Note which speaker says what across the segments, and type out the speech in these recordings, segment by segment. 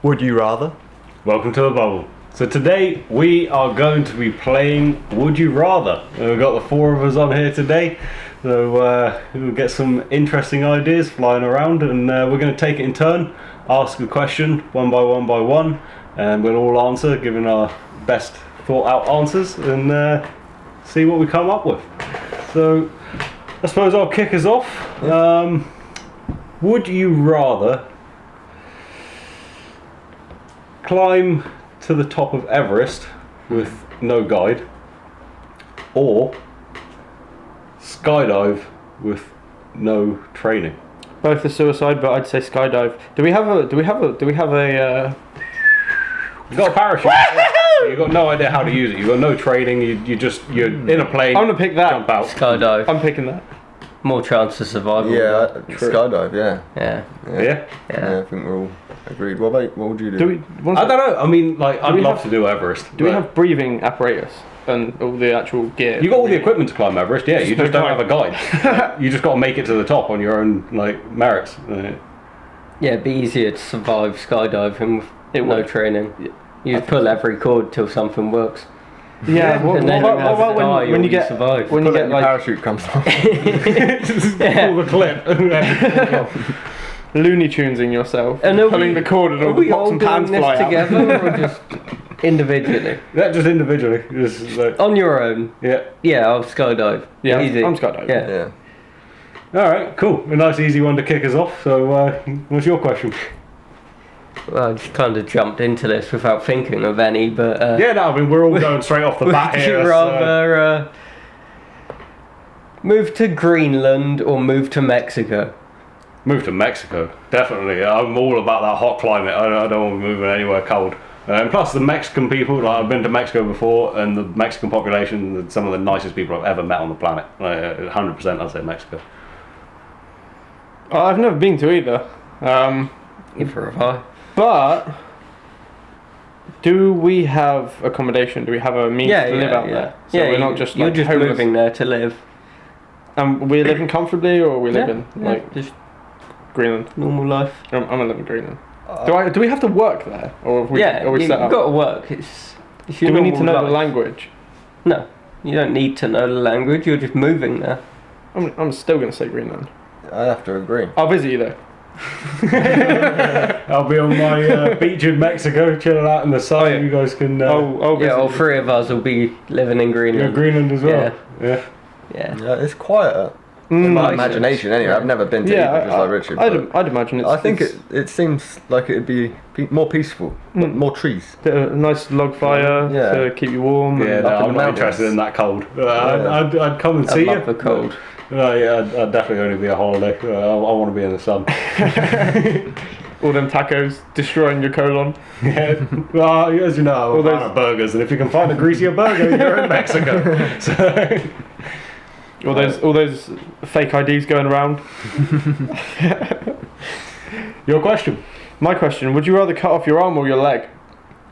Speaker 1: Would you rather?
Speaker 2: Welcome to the bubble. So today we are going to be playing Would You Rather. We've got the four of us on here today, so we'll get some interesting ideas flying around, and we're going to take it in turn, ask a question one by one, and we'll all answer, giving our best thought out answers, and see what we come up with. So I suppose I'll kick us off. Would you rather climb to the top of Everest with no guide, or skydive with no training?
Speaker 3: Both are suicide, but I'd say skydive. Do we have a?
Speaker 2: You got a parachute. You got no idea how to use it. You got no training. You're in a plane.
Speaker 3: I'm gonna pick that.
Speaker 2: Jump out.
Speaker 4: Skydive.
Speaker 3: I'm picking that.
Speaker 4: More chance of survival.
Speaker 1: Yeah, skydive. Yeah.
Speaker 4: Yeah.
Speaker 2: Yeah.
Speaker 1: I think we're all agreed. What would you do?
Speaker 3: Do we?
Speaker 2: I don't know. I mean, like, I'd
Speaker 3: we
Speaker 2: love
Speaker 3: have-
Speaker 2: to do Everest.
Speaker 3: Do we
Speaker 2: but
Speaker 3: have breathing apparatus and all the actual gear?
Speaker 2: You got all the equipment to climb Everest. Yeah, you just
Speaker 3: no
Speaker 2: don't have a guide. You just got to make it to the top on your own merits.
Speaker 4: Yeah, it'd be easier to survive skydiving with no training. You just pull every cord till something works.
Speaker 3: Yeah. What
Speaker 4: And then
Speaker 3: about
Speaker 4: die
Speaker 3: when you
Speaker 4: or
Speaker 3: get
Speaker 4: survive.
Speaker 3: when you
Speaker 1: Pull it
Speaker 3: get
Speaker 1: and your
Speaker 3: like
Speaker 1: parachute comes off.
Speaker 2: Pull the clip.
Speaker 3: Looney Tunesing yourself,
Speaker 4: And are
Speaker 3: pulling
Speaker 4: we-
Speaker 3: the cord and
Speaker 4: Are
Speaker 3: all the
Speaker 4: we
Speaker 3: pots
Speaker 4: all
Speaker 3: and
Speaker 4: doing
Speaker 3: pans
Speaker 4: this
Speaker 3: fly out?
Speaker 4: together or just individually?
Speaker 2: Yeah, just individually. Just like,
Speaker 4: On your own.
Speaker 2: yeah.
Speaker 4: Yeah, I'll skydive.
Speaker 3: Yeah,
Speaker 4: Easy.
Speaker 3: I'm skydiving.
Speaker 4: Yeah.
Speaker 1: Yeah.
Speaker 2: All right, cool. A nice, easy one to kick us off. So, what's your question?
Speaker 4: Well, I just kind of jumped into this without thinking of any, but
Speaker 2: Yeah, no, I mean, we're all going straight off the bat
Speaker 4: would
Speaker 2: here.
Speaker 4: you rather move to Greenland or move to Mexico?
Speaker 2: Move to Mexico, definitely. I'm all about that hot climate. I don't want to be moving anywhere cold. And plus, the Mexican people, like, I've been to Mexico before, and the Mexican population are some of the nicest people I've ever met on the planet. 100% I'd say Mexico.
Speaker 3: I've never been to either.
Speaker 4: Neither have I.
Speaker 3: But do we have accommodation? Do we have a means to live out there? So we're not just
Speaker 4: you're
Speaker 3: like
Speaker 4: just
Speaker 3: homeless.
Speaker 4: moving there to live.
Speaker 3: We're living comfortably, or we live in like
Speaker 4: just
Speaker 3: Greenland.
Speaker 4: normal life.
Speaker 3: I'm gonna live in Greenland. Do we have to work there, or have we,
Speaker 4: Yeah,
Speaker 3: are we
Speaker 4: you've
Speaker 3: set up?
Speaker 4: got to work. It's your
Speaker 3: Do we need to know
Speaker 4: normal
Speaker 3: the
Speaker 4: life.
Speaker 3: language?
Speaker 4: No, you don't need to know the language. You're just moving there.
Speaker 3: I'm still gonna say Greenland.
Speaker 1: I have to agree.
Speaker 3: I'll visit you though.
Speaker 2: I'll be on my beach in Mexico, chilling out in the sun.
Speaker 3: Oh, yeah.
Speaker 2: You guys can
Speaker 3: I'll visit
Speaker 4: Yeah, all
Speaker 3: you.
Speaker 4: three of us will be living in
Speaker 2: go
Speaker 4: Greenland.
Speaker 2: Greenland as well. Yeah.
Speaker 4: Yeah.
Speaker 1: Yeah, it's quieter. In my
Speaker 4: Nice.
Speaker 1: imagination, anyway. I've never been to
Speaker 3: Yeah,
Speaker 1: either, just like Richard. but
Speaker 3: I'd imagine it's.
Speaker 1: I think it seems like it'd be more peaceful, but more trees.
Speaker 3: a nice log fire
Speaker 1: Yeah.
Speaker 3: to keep you warm.
Speaker 2: Yeah,
Speaker 3: and
Speaker 2: no,
Speaker 1: up in
Speaker 2: I'm
Speaker 1: the
Speaker 2: not
Speaker 1: mountains.
Speaker 2: interested in that cold.
Speaker 1: Yeah.
Speaker 2: I'd come and
Speaker 4: I
Speaker 2: see
Speaker 4: love
Speaker 2: you.
Speaker 4: the cold.
Speaker 2: Yeah, I'd definitely only be a holiday. I want to be in the sun.
Speaker 3: all them tacos destroying your colon.
Speaker 2: Yeah, well, as you know, I'm a
Speaker 3: All
Speaker 2: fan
Speaker 3: those-
Speaker 2: of burgers, and if you can find a greasier burger, you're in Mexico. So,
Speaker 3: All those fake IDs going around.
Speaker 2: your question?
Speaker 3: My question: would you rather cut off your arm or your leg?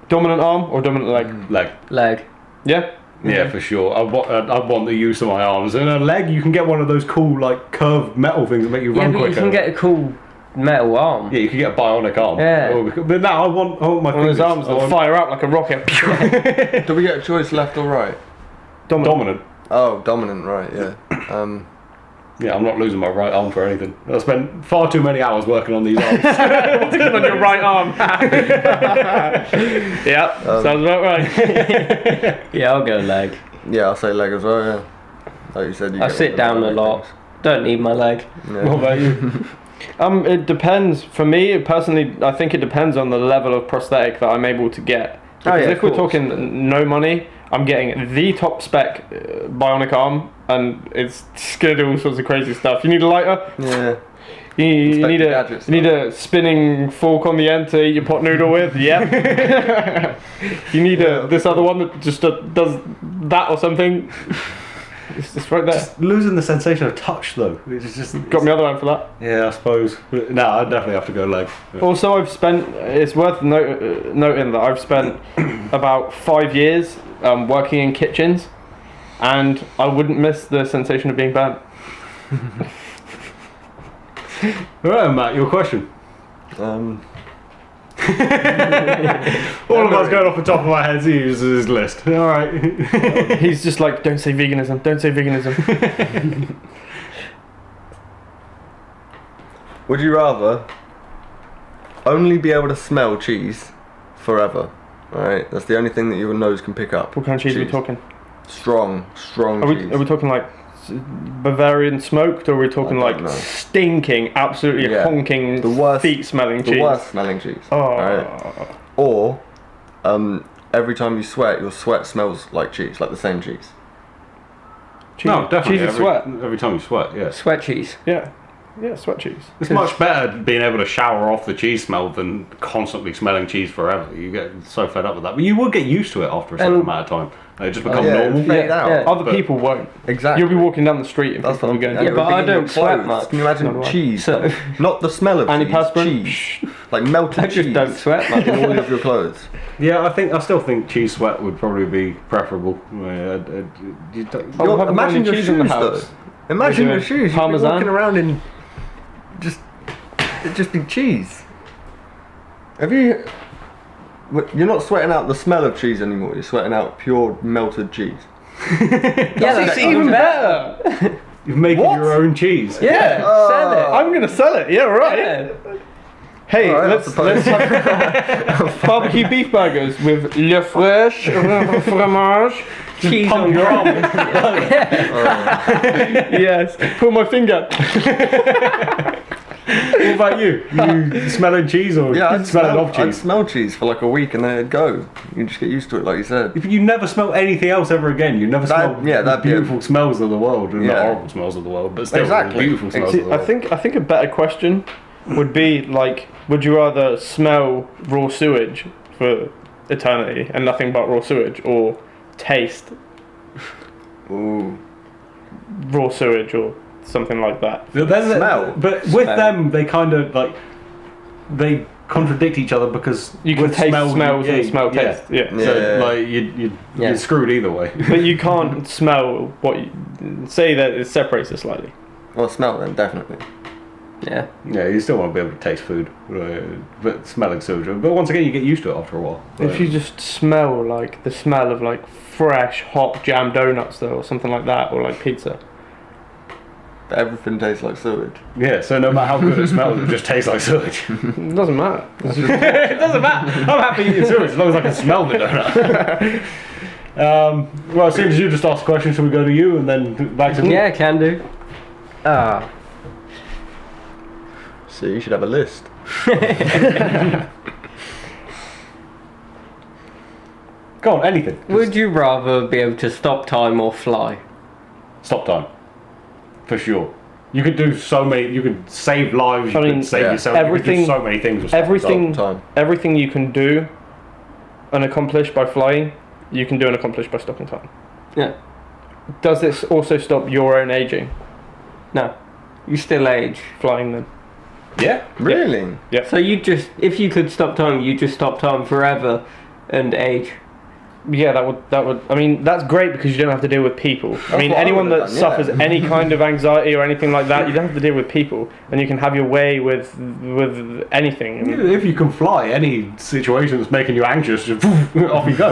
Speaker 3: Dominant arm or dominant leg?
Speaker 2: Leg.
Speaker 4: Leg.
Speaker 3: Yeah.
Speaker 2: Yeah, for sure. I want the use of my arms. And a leg, you can get one of those cool, like, curved metal things that make you
Speaker 4: Yeah,
Speaker 2: run
Speaker 4: but
Speaker 2: quicker.
Speaker 4: you can get a cool metal arm.
Speaker 2: Yeah, you can get a bionic arm.
Speaker 4: Yeah.
Speaker 2: But now I want my
Speaker 3: One of
Speaker 2: fingers.
Speaker 3: those arms
Speaker 2: I
Speaker 3: that
Speaker 2: want
Speaker 3: fire out like a rocket.
Speaker 1: Do we get a choice left or right?
Speaker 2: dominant.
Speaker 1: Oh, dominant, right? Yeah.
Speaker 2: Yeah, I'm not losing my right arm for anything. I spent far too many hours working on these arms.
Speaker 3: on your right arm. Yeah, sounds about right.
Speaker 4: Yeah, I'll go leg.
Speaker 1: Yeah, I'll say leg as well. Yeah. Like you said, you
Speaker 4: I
Speaker 1: get
Speaker 4: sit
Speaker 1: one
Speaker 4: down
Speaker 1: of
Speaker 4: a
Speaker 1: the
Speaker 4: lot.
Speaker 1: things.
Speaker 4: Don't need my leg.
Speaker 1: Yeah.
Speaker 2: What about you?
Speaker 3: It depends. For me personally, I think it depends on the level of prosthetic that I'm able to get. Because
Speaker 4: yeah,
Speaker 3: if
Speaker 4: of
Speaker 3: we're
Speaker 4: course.
Speaker 3: talking no money, I'm getting the top spec bionic arm, and it's gonna do all sorts of crazy stuff. You need a lighter.
Speaker 1: Yeah.
Speaker 3: You need
Speaker 1: gadgets,
Speaker 3: you need a spinning fork on the end to eat your pot noodle with. Yep. You need this other one that just does that or something. It's right there.
Speaker 2: Just losing the sensation of touch, though. It's just
Speaker 3: Got my other hand for that.
Speaker 2: Yeah, I suppose. But no, I'd definitely have to go leg.
Speaker 3: Also, I've spent. It's worth noting that I've spent about 5 years working in kitchens, and I wouldn't miss the sensation of being banned.
Speaker 2: All right, Matt, your question. All of us going off the top of our heads, he uses his list. All right.
Speaker 3: He's just like, don't say veganism, don't say veganism.
Speaker 1: Would you rather only be able to smell cheese forever? Alright, that's the only thing that your nose can pick up.
Speaker 3: What kind of cheese are we talking?
Speaker 1: Strong
Speaker 3: Are
Speaker 1: cheese.
Speaker 3: we talking like Bavarian smoked, or are we talking
Speaker 1: I
Speaker 3: like
Speaker 1: don't know.
Speaker 3: stinking, absolutely
Speaker 1: Yeah.
Speaker 3: honking,
Speaker 1: The worst-
Speaker 3: feet-smelling cheese?
Speaker 1: The worst smelling cheese.
Speaker 3: Oh,
Speaker 1: Alright. Or, every time you sweat, your sweat smells like cheese, like the same cheese.
Speaker 3: cheese,
Speaker 2: No, definitely.
Speaker 3: cheese and sweat.
Speaker 2: Every time you sweat, yeah.
Speaker 4: Sweat cheese.
Speaker 3: Yeah, sweat cheese.
Speaker 2: It's much better being able to shower off the cheese smell than constantly smelling cheese forever. You get so fed up with that. But you will get used to it after a certain amount of time. It just becomes normal.
Speaker 1: Fade out.
Speaker 4: Yeah.
Speaker 3: Other
Speaker 2: But-
Speaker 3: people won't.
Speaker 1: Exactly.
Speaker 3: You'll be walking down the street and
Speaker 1: That's
Speaker 3: people
Speaker 1: what
Speaker 3: will go,
Speaker 1: I'm
Speaker 4: Yeah,
Speaker 1: and it
Speaker 4: but
Speaker 1: would be
Speaker 4: I
Speaker 1: in your
Speaker 4: don't sweat
Speaker 1: clothes.
Speaker 4: much.
Speaker 1: Can you imagine
Speaker 3: No, right.
Speaker 1: cheese?
Speaker 4: So
Speaker 1: Not the smell of
Speaker 3: antiperspirant.
Speaker 1: cheese. Like melted
Speaker 4: I just
Speaker 1: cheese
Speaker 4: don't sweat much.
Speaker 1: in all of your clothes.
Speaker 2: Yeah, I still think cheese sweat would probably be preferable. You don't-
Speaker 3: Oh,
Speaker 1: You're-
Speaker 3: haven't got
Speaker 1: imagine
Speaker 3: any
Speaker 1: your
Speaker 3: cheese
Speaker 1: shoes
Speaker 3: in the
Speaker 1: though.
Speaker 3: house.
Speaker 1: Imagine
Speaker 3: Like
Speaker 1: your
Speaker 3: a
Speaker 1: shoes. You'd be
Speaker 3: Parmesan?
Speaker 1: walking around in it'd just be cheese. Have you? You're not sweating out the smell of cheese anymore. You're sweating out pure melted cheese.
Speaker 4: Yeah, that's
Speaker 3: Even better.
Speaker 2: You're making
Speaker 1: What?
Speaker 2: your own cheese.
Speaker 4: Yeah, sell it.
Speaker 3: I'm gonna sell it. Yeah, right.
Speaker 4: Yeah.
Speaker 3: Hey,
Speaker 1: All right, I
Speaker 3: let's
Speaker 1: suppose.
Speaker 3: have barbecue beef burgers with le fresh fromage.
Speaker 4: Cheese
Speaker 2: Pump
Speaker 4: on
Speaker 2: your arm.
Speaker 3: Yes, pull my finger.
Speaker 2: What about you? You smelling cheese or
Speaker 1: Yeah, I'd
Speaker 2: smelling
Speaker 1: smell,
Speaker 2: of
Speaker 1: I'd
Speaker 2: cheese?
Speaker 1: smell cheese for like a week and then it'd go. You just get used to it, like you said.
Speaker 2: If you never smell anything else ever again, you never smell
Speaker 1: yeah,
Speaker 2: the
Speaker 1: that'd be a-
Speaker 2: beautiful smells of the world and the
Speaker 1: Yeah.
Speaker 2: horrible smells of the world, but still
Speaker 1: Exactly.
Speaker 2: the beautiful smells
Speaker 3: See,
Speaker 2: of the
Speaker 3: I
Speaker 2: world.
Speaker 3: think a better question would be like, would you rather smell raw sewage for eternity and nothing but raw sewage, or taste
Speaker 1: Ooh.
Speaker 3: raw sewage or something like that?
Speaker 1: Smell.
Speaker 2: But with
Speaker 4: Smell.
Speaker 2: them, they kind of like they contradict each other because
Speaker 3: You can
Speaker 2: with
Speaker 3: taste
Speaker 2: smell,
Speaker 3: smells and smell
Speaker 2: yeah.
Speaker 3: taste. Yeah.
Speaker 1: Yeah.
Speaker 2: So like
Speaker 4: Yeah.
Speaker 2: you're screwed either way.
Speaker 3: But you can't smell what you say that it separates it slightly.
Speaker 1: Well, smell then, definitely.
Speaker 4: Yeah.
Speaker 2: Yeah, you still want to be able to taste food, but smelling sewage. But once again, you get used to it after a while.
Speaker 3: If you just smell like the smell of like fresh hot jam donuts though, or something like that, or like pizza.
Speaker 1: But everything tastes like sewage.
Speaker 2: Yeah, so no matter how good it smells, it just tastes like sewage.
Speaker 3: It doesn't matter.
Speaker 2: It doesn't matter. I'm happy eating sewage as long as I can smell the donut. Well, as soon as you just asked a question, shall we go to you and then back to me?
Speaker 4: Yeah, can do. Ah.
Speaker 1: So you should have a list.
Speaker 2: Go on, anything.
Speaker 4: Would you rather be able to stop time or fly?
Speaker 2: Stop time. For sure. You could do so many. You could save lives. You
Speaker 3: I mean,
Speaker 2: could save
Speaker 1: yeah.
Speaker 2: yourself. You could
Speaker 3: Everything-
Speaker 2: do so many things. With stop
Speaker 3: everything-
Speaker 2: time.
Speaker 1: Time.
Speaker 3: Everything you can do and accomplish by flying, you can do and accomplish by stopping time.
Speaker 4: Yeah.
Speaker 3: Does this also stop your own aging,
Speaker 4: No. You still age.
Speaker 3: flying then?
Speaker 2: Yeah.
Speaker 1: Really?
Speaker 4: So you just, if you could stop time, you just stop time forever and age.
Speaker 3: Yeah, that would. I mean, that's great because you don't have to deal with people. I mean,
Speaker 1: what I
Speaker 3: anyone that
Speaker 1: would've done, yeah.
Speaker 3: suffers any kind of anxiety or anything like that, you don't have to deal with people, and you can have your way with anything. I mean,
Speaker 2: If you can fly, any situation that's making you anxious, just off you go.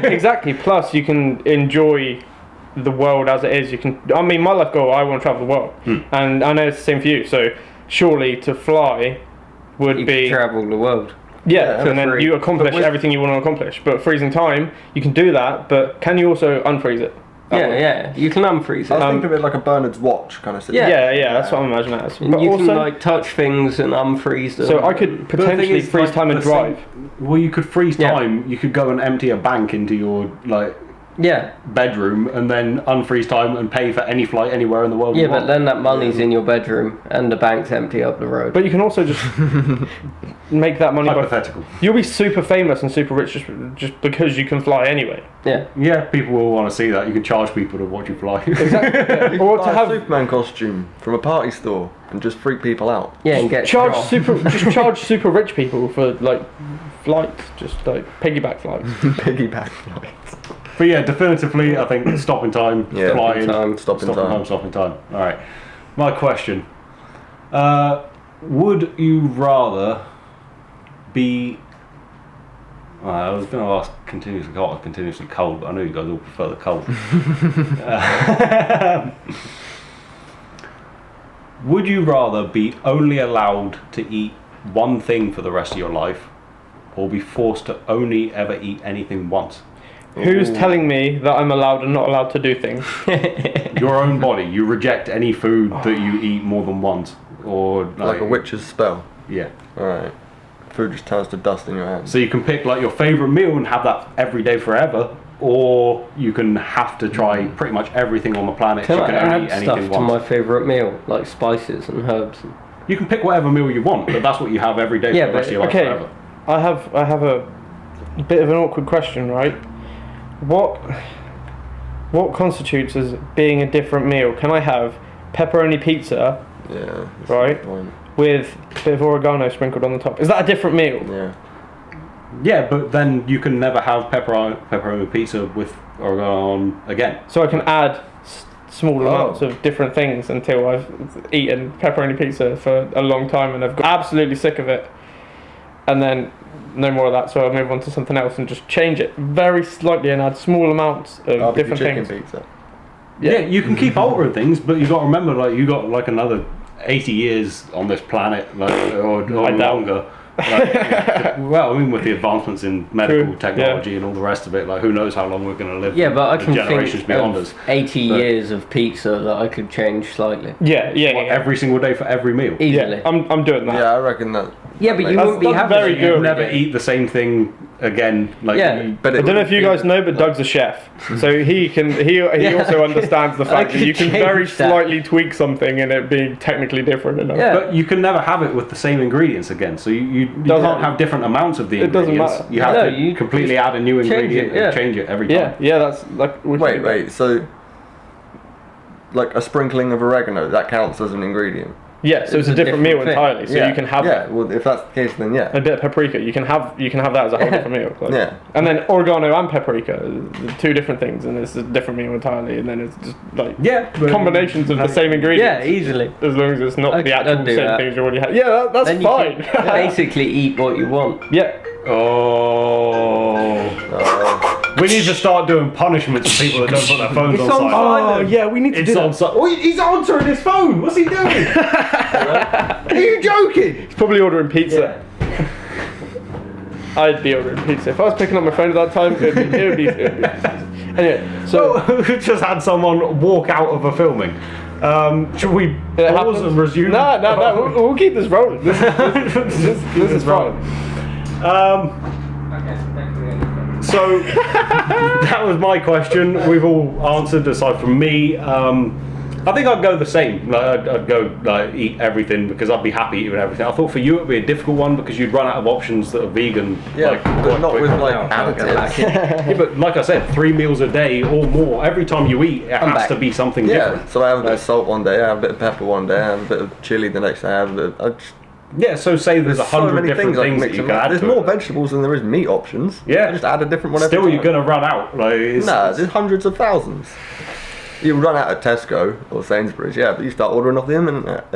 Speaker 3: exactly. Plus, you can enjoy the world as it is. You can. I mean, my life goal, I want to travel the world, and I know it's the same for you. So, surely to fly would
Speaker 4: You
Speaker 3: be
Speaker 4: could travel the world.
Speaker 3: yeah,
Speaker 4: for
Speaker 3: and then
Speaker 4: free.
Speaker 3: you accomplish
Speaker 1: But with-
Speaker 3: everything you want to accomplish. But freezing time, you can do that. But can you also unfreeze it? That
Speaker 4: Yeah,
Speaker 3: way.
Speaker 4: yeah. You can unfreeze
Speaker 1: I
Speaker 4: it.
Speaker 1: was thinking of it like a Bernard's watch kind of situation.
Speaker 3: Yeah, that's what I'm imagining it as.
Speaker 4: And
Speaker 3: But
Speaker 4: you
Speaker 3: also,
Speaker 4: can like touch things and unfreeze them.
Speaker 3: so I could
Speaker 2: But the thing
Speaker 3: potentially
Speaker 2: is,
Speaker 3: freeze
Speaker 2: like,
Speaker 3: time and
Speaker 2: the same-
Speaker 3: drive.
Speaker 2: Well, you could freeze
Speaker 4: Yeah.
Speaker 2: time. You could go and empty a bank into your like
Speaker 4: Yeah.
Speaker 2: bedroom and then unfreeze time and pay for any flight anywhere in the world.
Speaker 4: Yeah,
Speaker 2: you
Speaker 4: but
Speaker 2: want.
Speaker 4: then that money's in your bedroom and the bank's empty up the road.
Speaker 3: But you can also just make that money by.
Speaker 2: Hypothetical.
Speaker 3: You'll be super famous and super rich just because you can fly anyway.
Speaker 4: yeah.
Speaker 2: Yeah, people will want to see that. You can charge people to watch you fly.
Speaker 3: Exactly.
Speaker 1: You
Speaker 3: Or
Speaker 1: could
Speaker 3: to
Speaker 1: buy
Speaker 3: have
Speaker 1: a Superman costume from a party store and just freak people out.
Speaker 4: Yeah, and get
Speaker 3: charge
Speaker 4: shot.
Speaker 3: just charge super rich people for like flights, just like piggyback flights.
Speaker 1: Piggyback flights.
Speaker 2: But yeah, definitively, I think stopping time,
Speaker 1: Yeah.
Speaker 2: flying,
Speaker 1: Stopping time.
Speaker 2: stopping time. All right. My question: would you rather be I was going to ask continuously hot or continuously cold, but I know you guys all prefer the cold. Would you rather be only allowed to eat one thing for the rest of your life, or be forced to only ever eat anything once?
Speaker 3: Who's telling me that I'm allowed and not allowed to do things?
Speaker 2: Your own body. You reject any food that you eat more than once, or
Speaker 1: Like a witch's spell.
Speaker 2: Yeah.
Speaker 1: Alright. Food just turns to dust in your hands.
Speaker 2: So you can pick like your favourite meal and have that every day forever, or you can have to try pretty much everything on the planet.
Speaker 4: Can
Speaker 2: you
Speaker 4: I
Speaker 2: can only eat
Speaker 4: add
Speaker 2: anything
Speaker 4: stuff to
Speaker 2: once.
Speaker 4: my favourite meal, like spices and herbs?
Speaker 2: You can pick whatever meal you want, but that's what you have every day
Speaker 4: Yeah,
Speaker 2: for the rest of your life
Speaker 3: Okay,
Speaker 2: forever.
Speaker 3: I have a bit of an awkward question, right? What constitutes as being a different meal? Can I have pepperoni pizza
Speaker 1: Yeah. that's
Speaker 3: Right.
Speaker 1: the point.
Speaker 3: with a bit of oregano sprinkled on the top? Is that a different meal?
Speaker 1: Yeah.
Speaker 2: Yeah, but then you can never have pepperoni pizza with oregano on again.
Speaker 3: So I can add small
Speaker 1: Oh.
Speaker 3: amounts of different things until I've eaten pepperoni pizza for a long time and I've got absolutely sick of it, and then no more of that, so I'll move on to something else and just change it very slightly and add small amounts of
Speaker 1: Barbecue
Speaker 3: different
Speaker 1: chicken
Speaker 3: things.
Speaker 1: pizza.
Speaker 2: Yeah, you can keep altering things, but you got to remember, like you got like another 80 years on this planet, like, or
Speaker 3: I doubt.
Speaker 2: longer. Like, well, I mean, with the advancements in medical
Speaker 3: True,
Speaker 2: technology and all the rest of it, like who knows how long we're going to live?
Speaker 4: Yeah, but I
Speaker 2: the
Speaker 4: can
Speaker 2: generations
Speaker 4: think
Speaker 2: beyond
Speaker 4: of
Speaker 2: us.
Speaker 4: 80
Speaker 2: But-
Speaker 4: years of pizza that I could change slightly.
Speaker 3: Yeah.
Speaker 2: Every single day for every meal.
Speaker 4: Easily.
Speaker 3: Yeah, I'm doing that.
Speaker 1: Yeah, I reckon that.
Speaker 4: Yeah, but you
Speaker 3: That's-
Speaker 4: wouldn't be
Speaker 3: that's
Speaker 4: having
Speaker 3: very
Speaker 4: it
Speaker 3: good.
Speaker 2: You
Speaker 4: every
Speaker 2: never
Speaker 4: day.
Speaker 2: eat the same thing again. Like,
Speaker 4: Yeah.
Speaker 1: But
Speaker 3: I don't know if you guys know, but Doug's a chef, so he also understands the fact that you can
Speaker 4: could
Speaker 3: very
Speaker 4: change that.
Speaker 3: slightly tweak something and it being technically different enough.
Speaker 4: Yeah.
Speaker 2: But you can never have it with the same ingredients again. So you
Speaker 3: Doesn't-
Speaker 2: can't have different amounts of the
Speaker 3: It doesn't
Speaker 2: ingredients.
Speaker 3: matter.
Speaker 2: You have
Speaker 4: No,
Speaker 2: to
Speaker 4: you
Speaker 2: completely
Speaker 4: just
Speaker 2: add a new
Speaker 4: change
Speaker 2: ingredient
Speaker 4: it, yeah.
Speaker 2: and change it every time.
Speaker 3: Yeah, that's like. we can do that.
Speaker 1: Wait. So, like a sprinkling of oregano, that counts as an ingredient.
Speaker 3: Yeah, so it's a different meal
Speaker 4: thing.
Speaker 3: entirely. So you can have
Speaker 1: Yeah. Well, if that's the case, then yeah.
Speaker 3: a bit of paprika. You can have that as a whole different meal. Like.
Speaker 1: Yeah.
Speaker 3: And then oregano and paprika, are two different things, and it's a different meal entirely. And then it's just like
Speaker 2: Yeah, but-
Speaker 3: combinations of the same
Speaker 4: Yeah,
Speaker 3: ingredients.
Speaker 4: easily.
Speaker 3: As long as it's not
Speaker 4: I
Speaker 3: the
Speaker 4: could
Speaker 3: actual
Speaker 4: do
Speaker 3: same
Speaker 4: that.
Speaker 3: things you already had. Yeah, that's
Speaker 4: Then you
Speaker 3: fine.
Speaker 4: can basically eat what you want.
Speaker 3: Yeah.
Speaker 2: Oh. We need to start doing punishments for people that don't put their phones
Speaker 4: It's
Speaker 2: on
Speaker 4: on
Speaker 2: silent.
Speaker 3: Oh yeah, we need to
Speaker 2: It's
Speaker 3: do
Speaker 2: on
Speaker 3: that.
Speaker 2: silent. Oh, he's answering his phone. What's he doing? Are you joking?
Speaker 3: He's probably ordering pizza. I'd be ordering pizza if I was picking up my phone at that time. It would be. Anyway, so
Speaker 2: We just had someone walk out of a filming. Should we
Speaker 3: it
Speaker 2: pause
Speaker 3: happens.
Speaker 2: and resume?
Speaker 3: No, we'll keep this rolling. This is fine.
Speaker 2: So that was my question. We've all answered aside from me. I think I'd go the same. Like, I'd go like eat everything because I'd be happy eating everything. I thought for you it'd be a difficult one because you'd run out of options that are vegan.
Speaker 1: Yeah,
Speaker 2: like,
Speaker 1: but
Speaker 2: quite
Speaker 1: not with
Speaker 2: quickly.
Speaker 1: like additives.
Speaker 2: Yeah, but like I said, 3 meals a day or more. Every time you eat, it has
Speaker 4: back.
Speaker 2: to be something
Speaker 1: Yeah,
Speaker 2: different.
Speaker 1: so I have a bit of salt one day, I have a bit of pepper one day, I have a bit of chili the next day, I have a bit of,
Speaker 2: Yeah, so say there's 100 different
Speaker 1: I can
Speaker 2: things that
Speaker 1: mix
Speaker 2: you
Speaker 1: them
Speaker 2: can
Speaker 1: up.
Speaker 2: add
Speaker 1: There's
Speaker 2: to
Speaker 1: more
Speaker 2: it.
Speaker 1: vegetables than there is meat options.
Speaker 2: Yeah.
Speaker 1: I just add a different one every
Speaker 2: Still,
Speaker 1: time.
Speaker 2: you're gonna run out. Like,
Speaker 1: Nah, there's hundreds of thousands. You run out at Tesco or Sainsbury's, yeah, but you start ordering off the internet.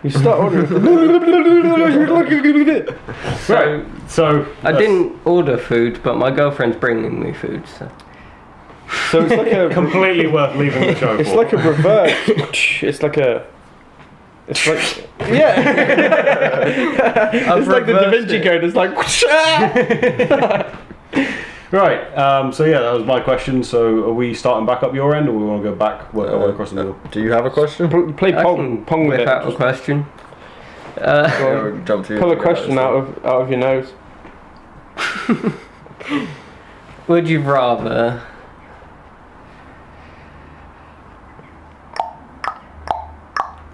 Speaker 3: You start ordering.
Speaker 2: right. So
Speaker 4: I didn't order food, but my girlfriend's bringing me food, so.
Speaker 3: So it's like a.
Speaker 2: completely worth leaving the show.
Speaker 3: It's
Speaker 2: for.
Speaker 3: like a reverse. It's like a. It's like. Yeah. It's like the Da Vinci Code. It's like.
Speaker 2: Right. So yeah, that was my question. So are we starting back up your end, or we want to go back, work our way across the middle?
Speaker 1: Do you have a question?
Speaker 3: Play
Speaker 4: I
Speaker 3: pong.
Speaker 4: can
Speaker 3: Pong with
Speaker 4: whip
Speaker 3: it.
Speaker 4: out a
Speaker 3: Just
Speaker 4: question.
Speaker 1: Or jump to you.
Speaker 3: pull a question out of your nose.
Speaker 4: Would you rather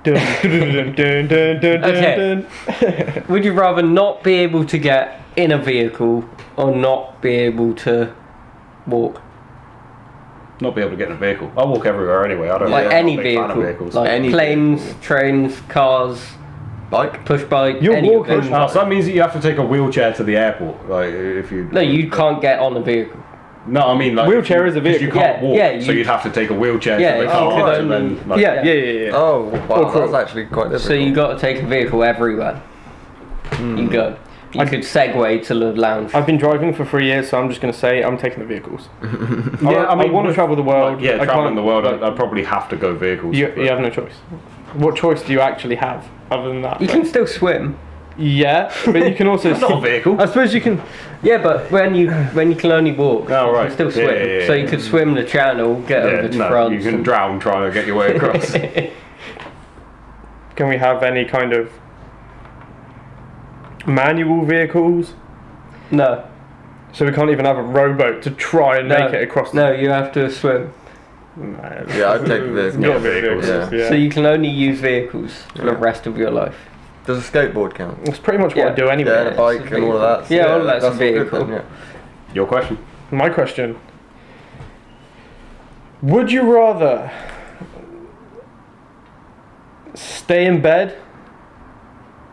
Speaker 3: Dun, dun, dun, dun, dun,
Speaker 4: Okay.
Speaker 3: dun.
Speaker 4: Would you rather not be able to get in a vehicle or not be able to walk?
Speaker 2: Not be able to get in a vehicle. I walk everywhere anyway. I don't.
Speaker 4: Like
Speaker 2: I'm not a
Speaker 4: any
Speaker 2: big fan of
Speaker 4: vehicle,
Speaker 2: vehicles.
Speaker 4: like
Speaker 1: Any
Speaker 4: planes, trains, cars,
Speaker 1: Bike?
Speaker 4: push bike.
Speaker 3: You're
Speaker 4: any of
Speaker 3: walking.
Speaker 4: them.
Speaker 2: Oh, so that means that you have to take a wheelchair to the airport. Like if you.
Speaker 4: No, you can't get on a vehicle.
Speaker 2: No, I mean like
Speaker 3: Wheelchair is a
Speaker 2: 'cause You
Speaker 3: vehicle.
Speaker 2: can't
Speaker 4: Yeah,
Speaker 2: walk,
Speaker 4: yeah,
Speaker 2: so
Speaker 4: you-
Speaker 2: you'd have to take a wheelchair
Speaker 4: Yeah,
Speaker 2: to the
Speaker 4: you
Speaker 2: car
Speaker 4: could
Speaker 2: and
Speaker 4: only-
Speaker 2: then. Like,
Speaker 3: Yeah.
Speaker 1: Oh, wow,
Speaker 3: cool.
Speaker 1: that's actually quite difficult.
Speaker 4: So you got to take a vehicle everywhere. You go. You could segue to the lounge.
Speaker 3: I've been driving for 3 years, so I'm just going to say I'm taking the vehicles.
Speaker 2: Yeah,
Speaker 3: I want to
Speaker 2: with-
Speaker 3: travel the world.
Speaker 2: Like, yeah,
Speaker 3: I
Speaker 2: traveling
Speaker 3: can't-
Speaker 2: the world,
Speaker 3: like,
Speaker 2: I'd probably have to go vehicles.
Speaker 3: you have no choice. What choice do you actually have other than that?
Speaker 4: You can still swim.
Speaker 3: Yeah, but you can also.
Speaker 2: Not a vehicle.
Speaker 3: I suppose you can.
Speaker 4: Yeah, but when you can only walk,
Speaker 2: Oh,
Speaker 4: you
Speaker 2: right.
Speaker 4: can still
Speaker 2: Yeah,
Speaker 4: swim.
Speaker 2: yeah, yeah,
Speaker 4: So you
Speaker 2: yeah.
Speaker 4: could swim the channel, get over to
Speaker 2: no,
Speaker 4: France.
Speaker 2: you can drown trying to get your way across.
Speaker 3: Can we have any kind of manual vehicles?
Speaker 4: No,
Speaker 3: So we can't even have a rowboat to try and make it across.
Speaker 4: no, you have to swim.
Speaker 1: Yeah, I'd take the vehicle.
Speaker 3: Got
Speaker 2: Yeah, vehicles.
Speaker 3: Yeah.
Speaker 4: So you can only use vehicles for the rest of your life.
Speaker 1: Does a skateboard count?
Speaker 3: It's pretty much what I
Speaker 4: Yeah.
Speaker 3: do anyway.
Speaker 1: Yeah, and a bike and all of that.
Speaker 4: Yeah, all that's a
Speaker 1: all good
Speaker 4: vehicle.
Speaker 1: then, yeah.
Speaker 2: Your question.
Speaker 3: My question: would you rather stay in bed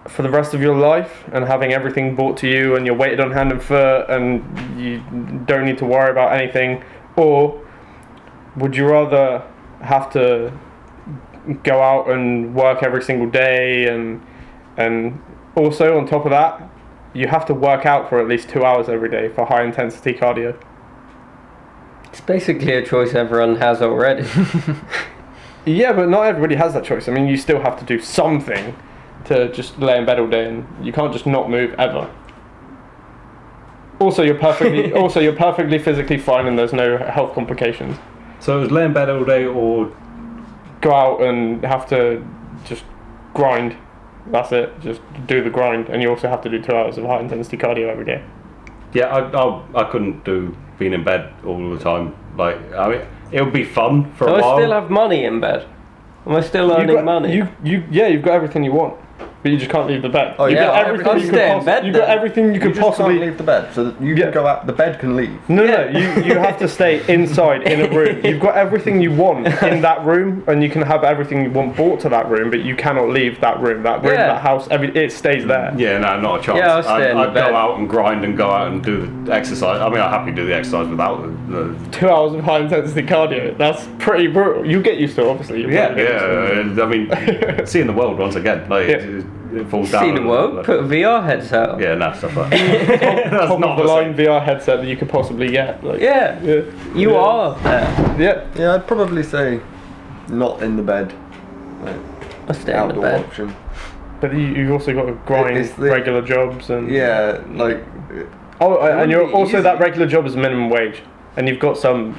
Speaker 3: for the rest of your life and having everything brought to you and you're weighted on hand and foot and you don't need to worry about anything, or would you rather have to go out and work every single day and also on top of that you have to work out for at least 2 hours every day for high intensity cardio?
Speaker 4: It's basically a choice everyone has already.
Speaker 3: Yeah, but not everybody has that choice. I mean, you still have to do something to just lay in bed all day, and you can't just not move ever. Also, you're perfectly physically fine, and there's no health complications.
Speaker 2: So it was lay in bed all day or...
Speaker 3: Go out and have to just grind. That's it. Just do the grind, and you also have to do 2 hours of high intensity cardio every day.
Speaker 2: Yeah, I couldn't do being in bed all the time. Like, I mean, it would be fun for
Speaker 4: So
Speaker 2: a
Speaker 4: I
Speaker 2: while.
Speaker 4: still have money in bed. Am I still earning money?
Speaker 3: You've got everything you want, but you just can't leave the bed.
Speaker 1: Oh,
Speaker 3: you
Speaker 1: yeah,
Speaker 3: got
Speaker 1: I'll
Speaker 3: everything you
Speaker 4: stay in
Speaker 3: could
Speaker 4: bed
Speaker 3: You got
Speaker 4: then.
Speaker 3: everything you
Speaker 1: You
Speaker 3: could
Speaker 1: just
Speaker 3: possibly.
Speaker 1: can't leave the bed, so that you
Speaker 3: Yeah.
Speaker 1: can go out. The bed can leave.
Speaker 3: No, you have to stay inside in a room. You've got everything you want in that room, and you can have everything you want brought to that room, but you cannot leave that room.
Speaker 4: Yeah.
Speaker 3: That house, it stays there.
Speaker 2: Yeah, no, not a chance.
Speaker 4: Yeah, I'll stay in the
Speaker 2: I'd
Speaker 4: bed.
Speaker 2: go out and grind and go out and do the exercise. I mean, I'd happily do the exercise without the
Speaker 3: 2 hours of high intensity cardio. That's pretty brutal. You get used to it, obviously. You'll
Speaker 2: yeah,
Speaker 3: probably get used to it.
Speaker 2: I mean, seeing the world once again. Like, it falls down.
Speaker 4: See the world?
Speaker 2: Like,
Speaker 4: Put a VR headset on.
Speaker 2: yeah, no, stuff like that. That's
Speaker 3: Top
Speaker 2: not
Speaker 3: of the
Speaker 2: the
Speaker 3: line
Speaker 2: same.
Speaker 3: VR headset that you could possibly get. Like,
Speaker 4: Yeah,
Speaker 3: yeah.
Speaker 4: you
Speaker 3: Yeah.
Speaker 4: are there.
Speaker 3: Yeah.
Speaker 1: Yeah, I'd probably say not in the bed. Like,
Speaker 4: I stay in the
Speaker 1: outdoor
Speaker 4: bed.
Speaker 1: option.
Speaker 3: But you've also got to grind
Speaker 1: It's the-
Speaker 3: regular jobs and
Speaker 1: Yeah, like
Speaker 3: oh,
Speaker 1: It
Speaker 3: and
Speaker 1: would
Speaker 3: you're
Speaker 1: be
Speaker 3: also
Speaker 1: easy.
Speaker 3: that regular job is minimum wage, and you've got some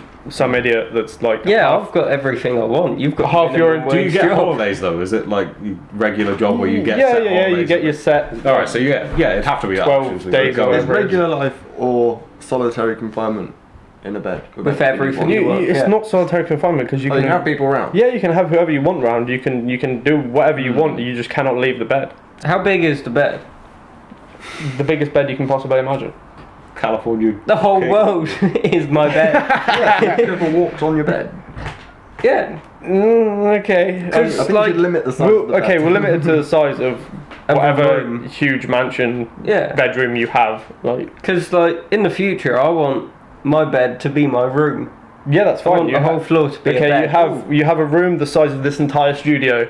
Speaker 3: idiot that's like
Speaker 4: Yeah,
Speaker 3: half,
Speaker 4: I've got everything I want. You've got
Speaker 3: Half your-
Speaker 4: minimum
Speaker 2: Do you
Speaker 4: wage
Speaker 2: get
Speaker 4: job.
Speaker 2: holidays though? Is it like regular job where you get
Speaker 3: yeah,
Speaker 2: set
Speaker 3: yeah, you
Speaker 2: holidays?
Speaker 3: get your set.
Speaker 2: All right, so you get it'd have to be that
Speaker 3: 12
Speaker 2: option, so you
Speaker 3: days
Speaker 2: go
Speaker 3: or
Speaker 1: it's
Speaker 3: whatever.
Speaker 1: regular life or solitary confinement in a bed
Speaker 4: With everything
Speaker 1: you
Speaker 4: you
Speaker 1: want.
Speaker 4: want.
Speaker 3: It's
Speaker 4: yeah.
Speaker 3: not solitary confinement because you
Speaker 1: Oh,
Speaker 3: can
Speaker 1: you can have people around.
Speaker 3: yeah, you can have whoever you want round. You can do whatever you want. You just cannot leave the bed.
Speaker 4: How big is the bed?
Speaker 3: The biggest bed you can possibly imagine.
Speaker 2: California.
Speaker 4: The whole
Speaker 2: Okay.
Speaker 4: world is my bed.
Speaker 1: Yeah, people walks on your bed.
Speaker 4: Yeah.
Speaker 3: Okay.
Speaker 1: I think you should limit the size of the bed.
Speaker 3: We're limited to the size of
Speaker 4: Of a
Speaker 3: whatever
Speaker 4: room.
Speaker 3: huge mansion
Speaker 4: Yeah.
Speaker 3: bedroom you have. Like,
Speaker 4: Because like in the future, I want my bed to be my room.
Speaker 3: yeah, that's
Speaker 4: I
Speaker 3: fine.
Speaker 4: want
Speaker 3: You
Speaker 4: the whole
Speaker 3: have-
Speaker 4: floor to be a
Speaker 3: Okay,
Speaker 4: bed.
Speaker 3: you have a room the size of this entire studio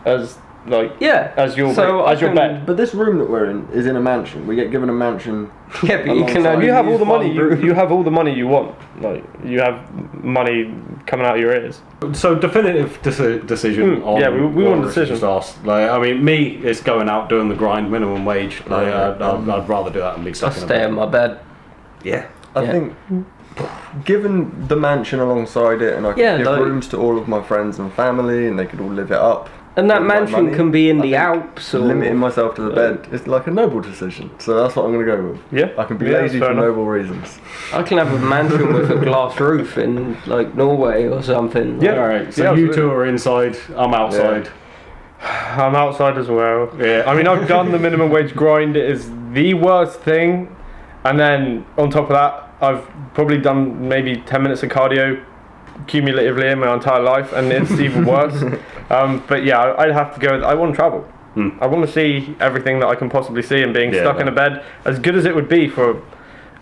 Speaker 3: as like
Speaker 4: Yeah.
Speaker 3: as your
Speaker 4: So
Speaker 3: as
Speaker 4: I
Speaker 3: your
Speaker 4: can-
Speaker 3: bed.
Speaker 1: But this room that we're in is in a mansion. We get given a mansion.
Speaker 4: Yeah, but you can
Speaker 1: Alongside.
Speaker 4: only
Speaker 3: You have all
Speaker 4: use
Speaker 3: the money.
Speaker 4: one
Speaker 3: You,
Speaker 4: room.
Speaker 3: you have all the money you want. Like you have money coming out of your ears.
Speaker 2: So definitive decision on.
Speaker 3: yeah, we want a
Speaker 2: what Richard
Speaker 3: decision.
Speaker 2: just asked. Like, I mean, me, it's going out doing the grind, minimum wage. Like, I'd rather do that than be
Speaker 4: I
Speaker 2: stuck in a
Speaker 4: stay
Speaker 2: bed.
Speaker 4: in my bed.
Speaker 2: Yeah.
Speaker 1: I
Speaker 4: Yeah.
Speaker 1: think, given the mansion alongside it, and I could
Speaker 4: Yeah,
Speaker 1: give
Speaker 4: like-
Speaker 1: rooms to all of my friends and family, and they could all live it up.
Speaker 4: And that
Speaker 1: with my
Speaker 4: mansion
Speaker 1: money,
Speaker 4: can be in
Speaker 1: I
Speaker 4: the
Speaker 1: think
Speaker 4: Alps or
Speaker 1: Limiting myself to the bed is like a noble decision. So that's what I'm going to go with.
Speaker 3: Yeah,
Speaker 1: I can be
Speaker 3: yeah, that's
Speaker 1: lazy
Speaker 3: fair
Speaker 1: for
Speaker 3: enough.
Speaker 1: noble reasons.
Speaker 4: I can have a mansion with a glass roof in like Norway or something.
Speaker 3: Yeah.
Speaker 2: All right. So
Speaker 3: Yeah,
Speaker 2: you
Speaker 3: absolutely.
Speaker 2: two are inside. I'm outside.
Speaker 3: I'm outside as well.
Speaker 2: Yeah.
Speaker 3: I mean, I've done the minimum wage grind. It is the worst thing. And then on top of that, I've probably done maybe 10 minutes of cardio cumulatively in my entire life, and it's even worse. But yeah, I'd have to go. I want to travel. I want to see everything that I can possibly see, and being
Speaker 2: Yeah,
Speaker 3: stuck in a bed, as good as it would be for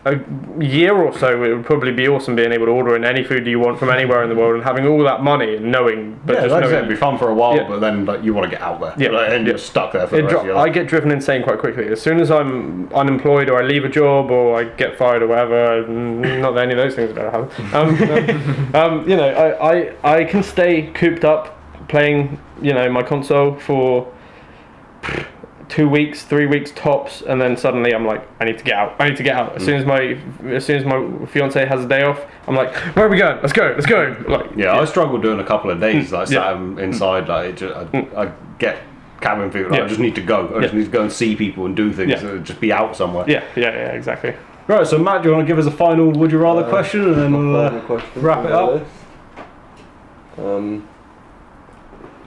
Speaker 3: a year or so, it would probably be awesome being able to order in any food you want from anywhere in the world and having all that money and knowing. But
Speaker 2: Yeah,
Speaker 3: just
Speaker 2: like I said,
Speaker 3: knowing,
Speaker 2: it'd be fun for a while,
Speaker 3: Yeah.
Speaker 2: but then like, you want to get out there.
Speaker 3: Yeah.
Speaker 2: Like, and you're stuck there for the rest of your
Speaker 3: I
Speaker 2: life.
Speaker 3: get driven insane quite quickly. As soon as I'm unemployed or I leave a job or I get fired or whatever, not that any of those things have ever happened. You know, I can stay cooped up playing, you know, my console for 2 weeks, 3 weeks tops, and then suddenly I'm like, I need to get out. As soon as my fiance has a day off, I'm like, where are we going? Let's go. Like,
Speaker 2: Yeah, I struggled doing a couple of days, like
Speaker 3: Yeah.
Speaker 2: sat inside, like I get cabin fever. Like,
Speaker 3: Yeah.
Speaker 2: I just need to go. I just
Speaker 3: Yeah.
Speaker 2: need to go and see people and do things.
Speaker 3: Yeah.
Speaker 2: Just be out somewhere.
Speaker 3: yeah, exactly.
Speaker 2: Right. So Matt, do you want to give us a final would you rather question, and then we'll
Speaker 1: Final question
Speaker 2: wrap
Speaker 1: from
Speaker 2: it
Speaker 1: my
Speaker 2: up?
Speaker 1: list.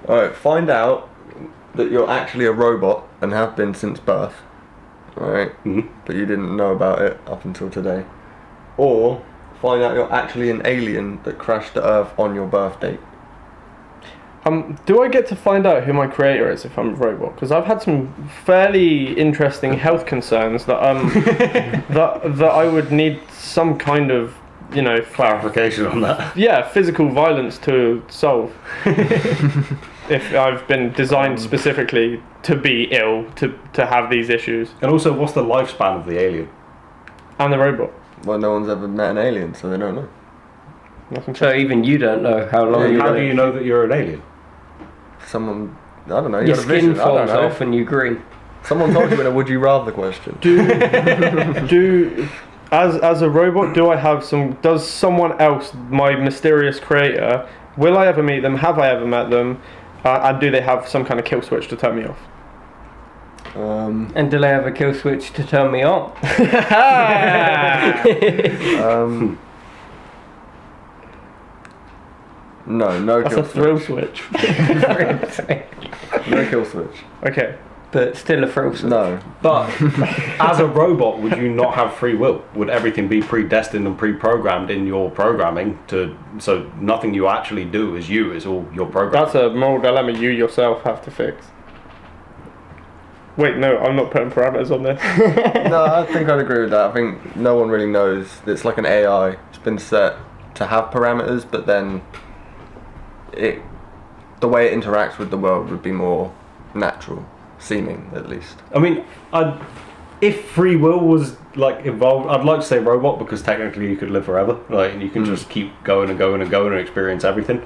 Speaker 1: Alright, find out that you're actually a robot and have been since birth. Alright?
Speaker 2: Mhm.
Speaker 1: But you didn't know about it up until today. Or find out you're actually an alien that crashed to Earth on your birth date.
Speaker 3: Do I get to find out who my creator is if I'm a robot? Because I've had some fairly interesting health concerns that that I would need some kind of, you know,
Speaker 2: Clarification on that.
Speaker 3: physical violence to solve. If I've been designed specifically to be ill, to have these issues.
Speaker 2: And also, what's the lifespan of the alien?
Speaker 3: And the robot.
Speaker 1: Well, no one's ever met an alien, so they don't know.
Speaker 3: Nothing.
Speaker 4: So even you don't know how long
Speaker 1: Yeah,
Speaker 4: you
Speaker 2: How
Speaker 4: live.
Speaker 2: do you know that you're an alien?
Speaker 1: Someone, I don't know, you
Speaker 4: Your
Speaker 1: got a
Speaker 4: skin
Speaker 1: vision, I don't
Speaker 4: falls
Speaker 1: know.
Speaker 4: off and you green.
Speaker 1: Someone told you in a would you rather question.
Speaker 3: As a robot, do I have some? Does someone else, my mysterious creator, will I ever meet them? Have I ever met them? And do they have some kind of kill switch to turn me off?
Speaker 4: And do they have a kill switch to turn me on?
Speaker 1: No
Speaker 3: That's
Speaker 1: kill
Speaker 3: a thrill switch.
Speaker 1: No kill switch.
Speaker 3: Okay.
Speaker 4: But still a thrill switch.
Speaker 1: No.
Speaker 2: But as a robot, would you not have free will? Would everything be predestined and pre-programmed in your programming so nothing you actually do is you, it's all your program?
Speaker 3: That's a moral dilemma you yourself have to fix. Wait, no, I'm not putting parameters on this.
Speaker 1: No, I think I'd agree with that. I think no one really knows. It's like an AI. It's been set to have parameters, but then the way it interacts with the world would be more natural, seeming at least.
Speaker 2: I mean, if free will was like involved, I'd like to say robot because technically you could live forever, like, and you can just keep going and going and going and experience everything.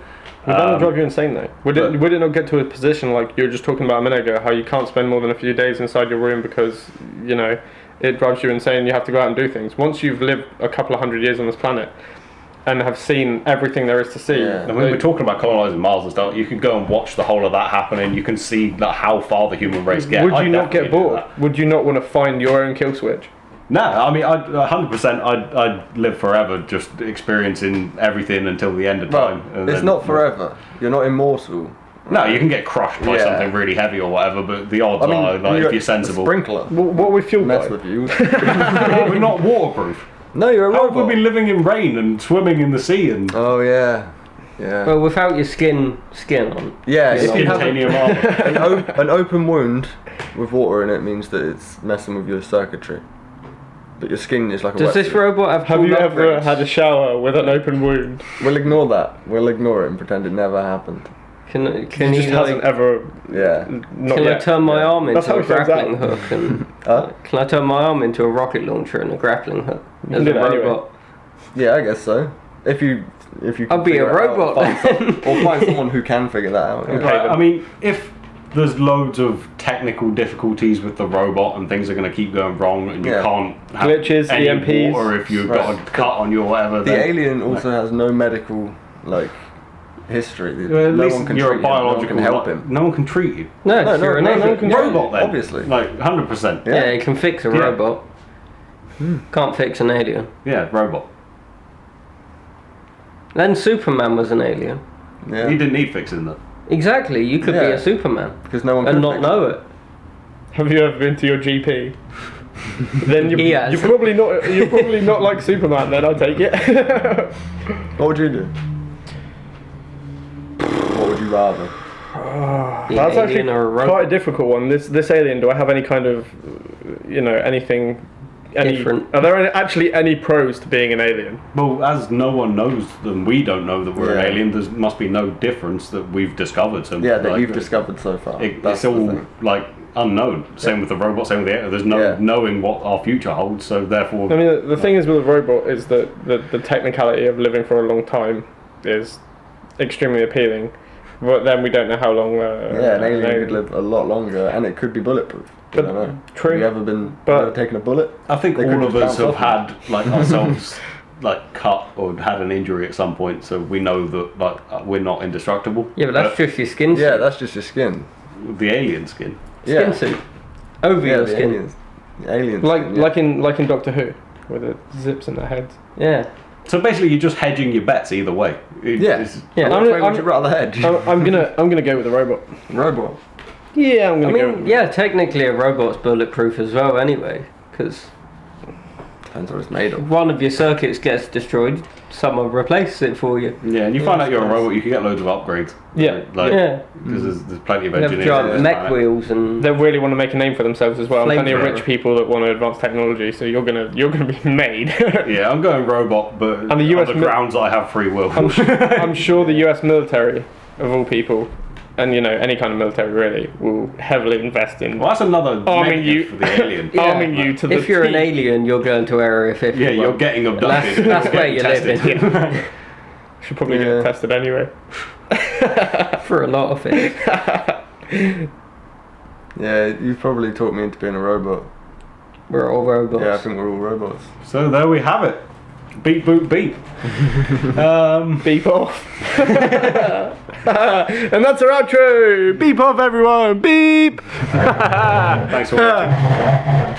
Speaker 3: Would that not drive you insane though? Would it not get to a position like you were just talking about a minute ago, how you can't spend more than a few days inside your room because, you know, it drives you insane, you have to go out and do things. Once you've lived a couple of 100 years on this planet and have seen everything there is to see.
Speaker 1: Yeah.
Speaker 2: And when we're talking about colonising Mars and stuff, you could go and watch the whole of that happening. You can see like, how far the human race gets.
Speaker 3: Would
Speaker 2: I'd
Speaker 3: you not get
Speaker 2: definitely do
Speaker 3: bored?
Speaker 2: that.
Speaker 3: Would you not want to find your own kill switch?
Speaker 2: No, I mean, 100%. I'd live forever, just experiencing everything until the end of time. and
Speaker 1: it's
Speaker 2: then-
Speaker 1: not forever. You're not immortal.
Speaker 2: No, you can get crushed by
Speaker 1: Yeah.
Speaker 2: something really heavy or whatever, but the odds
Speaker 1: I mean,
Speaker 2: are, like,
Speaker 1: you're
Speaker 2: if you're
Speaker 1: a
Speaker 2: sensible.
Speaker 1: sprinkler.
Speaker 3: What are we fueled
Speaker 1: Mess
Speaker 3: by?
Speaker 1: with you.
Speaker 2: We're not waterproof.
Speaker 1: No, you're a
Speaker 2: How
Speaker 1: robot.
Speaker 2: would we living in rain and swimming in the sea and
Speaker 1: Oh yeah, yeah.
Speaker 4: Well, without your skin on.
Speaker 1: Yeah, if you have
Speaker 2: titanium armor?
Speaker 1: an open wound with water in it means that it's messing with your circuitry. But your skin is like a
Speaker 4: Does this
Speaker 1: wetsuit.
Speaker 4: robot have
Speaker 3: Have
Speaker 4: cool
Speaker 3: you ever
Speaker 4: upgrades?
Speaker 3: had a shower with an open wound?
Speaker 1: We'll ignore that. We'll ignore it and pretend it never happened.
Speaker 4: Can
Speaker 3: It
Speaker 4: you
Speaker 3: just hasn't
Speaker 4: like,
Speaker 3: ever.
Speaker 1: Yeah.
Speaker 3: Not
Speaker 4: can I
Speaker 3: yet.
Speaker 4: turn my arm
Speaker 3: That's
Speaker 4: into
Speaker 3: how
Speaker 4: a
Speaker 3: it finds
Speaker 4: grappling
Speaker 3: out.
Speaker 4: hook and
Speaker 1: Huh?
Speaker 4: can I turn my arm into a rocket launcher and a grappling hook
Speaker 3: You
Speaker 4: as
Speaker 3: can
Speaker 4: a
Speaker 3: do that anyway.
Speaker 4: robot?
Speaker 1: Yeah, I guess so. If you can
Speaker 4: I'll be
Speaker 1: figure
Speaker 4: a
Speaker 1: it out,
Speaker 4: robot
Speaker 1: or find someone who can figure that out. yeah.
Speaker 3: Okay.
Speaker 2: Right, I mean, if there's loads of technical difficulties with the robot and things are going to keep going wrong and you
Speaker 1: Yeah.
Speaker 2: can't have
Speaker 3: Glitches,
Speaker 2: any
Speaker 3: EMPs.
Speaker 2: water if you've got a
Speaker 1: Right.
Speaker 2: cut on you or whatever.
Speaker 1: The
Speaker 2: then-
Speaker 1: alien also has no medical history.
Speaker 2: Well, at
Speaker 1: no
Speaker 2: least
Speaker 1: one can
Speaker 2: you're
Speaker 1: treat
Speaker 2: a
Speaker 1: him. No one
Speaker 2: biological.
Speaker 1: can help
Speaker 2: like,
Speaker 1: him.
Speaker 2: No one can treat you.
Speaker 4: No,
Speaker 1: No,
Speaker 4: you're
Speaker 1: no,
Speaker 4: an
Speaker 1: no
Speaker 4: alien.
Speaker 1: can- Yeah,
Speaker 2: Robot then,
Speaker 1: obviously.
Speaker 2: like 100%.
Speaker 1: Yeah.
Speaker 4: Yeah, you can fix a
Speaker 2: Yeah.
Speaker 4: robot. Can't fix an alien.
Speaker 2: Yeah, robot.
Speaker 4: Then Superman was an alien.
Speaker 1: Yeah.
Speaker 2: You didn't need fixing that.
Speaker 4: Exactly, you could be
Speaker 1: Yeah.
Speaker 4: a Superman
Speaker 1: Because no one
Speaker 4: and
Speaker 1: can
Speaker 4: not
Speaker 1: fix
Speaker 4: know it.
Speaker 3: Have you ever been to your GP? Then
Speaker 4: He has.
Speaker 3: you're probably not. You're probably not like Superman. Then I take it.
Speaker 1: it. What would you do? What would you rather?
Speaker 4: Be
Speaker 3: That's
Speaker 4: an alien
Speaker 3: actually
Speaker 4: or a robot.
Speaker 3: quite a difficult one. This alien. Do I have any kind of, you know, anything any
Speaker 4: Different.
Speaker 3: are there actually any pros to being an alien?
Speaker 2: Well, as no one knows them, we don't know that we're
Speaker 1: Yeah.
Speaker 2: an alien. There must be no difference that we've discovered. So
Speaker 1: Yeah, that
Speaker 2: like,
Speaker 1: you've discovered so far. That's
Speaker 2: it's
Speaker 1: the
Speaker 2: all
Speaker 1: thing.
Speaker 2: like unknown. Same with the robot. Same with the. There's no
Speaker 1: Yeah.
Speaker 2: knowing what our future holds. So therefore,
Speaker 3: I mean, the thing is with a robot is that the technicality of living for a long time is extremely appealing, but then we don't know how long.
Speaker 1: Yeah, an alien could live a lot longer, and it could be bulletproof. I
Speaker 3: But
Speaker 1: don't know.
Speaker 3: true.
Speaker 1: Have you ever been
Speaker 3: But-
Speaker 1: ever taken a bullet?
Speaker 2: I think
Speaker 1: They could
Speaker 2: all of
Speaker 1: just
Speaker 2: us have
Speaker 1: bounce off
Speaker 2: had like ourselves like cut or had an injury at some point, so we know that like we're not indestructible.
Speaker 4: Yeah, but that's just your skin suit.
Speaker 1: Yeah, that's just your skin.
Speaker 2: the alien skin.
Speaker 4: Skin
Speaker 1: Yeah,
Speaker 4: suit. Over
Speaker 1: yeah,
Speaker 4: your
Speaker 1: the
Speaker 4: skin.
Speaker 1: aliens. The aliens.
Speaker 3: like
Speaker 1: skin, yeah.
Speaker 3: like in Doctor Who, with the zips in their heads.
Speaker 4: Yeah.
Speaker 2: So basically, you're just hedging your bets either way.
Speaker 1: Yeah.
Speaker 4: Yeah.
Speaker 1: Which way would you rather hedge?
Speaker 3: I'm gonna go with a robot.
Speaker 1: Robot.
Speaker 3: Yeah, I'm
Speaker 4: I
Speaker 3: gonna go.
Speaker 4: mean, yeah, technically a robot's bulletproof as well anyway, because
Speaker 1: Depends what it's made of.
Speaker 4: one of your circuits gets destroyed, someone replaces it for you.
Speaker 2: Yeah, and you find out you're a robot, you can get loads of upgrades.
Speaker 3: Yeah.
Speaker 2: Like,
Speaker 4: Yeah.
Speaker 2: because there's plenty of
Speaker 4: They have
Speaker 2: engineers. on
Speaker 4: giant
Speaker 2: this
Speaker 4: mech
Speaker 2: planet.
Speaker 4: wheels and
Speaker 3: They really want to make a name for themselves as well. Plenty of
Speaker 4: Flamethrower.
Speaker 3: rich people that want to advance technology, so you're gonna be made.
Speaker 2: Yeah, I'm going robot, but
Speaker 3: And the US
Speaker 2: on the grounds I have free will.
Speaker 3: I'm sure the U.S. military, of all people, and any kind of military really, will heavily invest in
Speaker 2: Well, that's another
Speaker 3: Arming
Speaker 2: negative
Speaker 3: you-
Speaker 2: for the alien.
Speaker 4: Yeah.
Speaker 3: arming you to the
Speaker 4: if you're an
Speaker 3: teeth.
Speaker 4: alien, you're going to Area 51.
Speaker 2: Yeah, you're getting abducted.
Speaker 4: That's
Speaker 2: You're
Speaker 4: where
Speaker 2: getting
Speaker 4: you're
Speaker 2: tested.
Speaker 4: living.
Speaker 3: Should probably
Speaker 1: Yeah.
Speaker 3: get tested anyway.
Speaker 4: For a lot of things.
Speaker 1: Yeah, you've probably talked me into being a robot.
Speaker 4: We're all robots.
Speaker 1: Yeah, I think we're all robots.
Speaker 2: So there we have it. Beep boop beep.
Speaker 3: Beep off. And that's our outro. Beep off, everyone. Beep.
Speaker 2: Thanks for watching.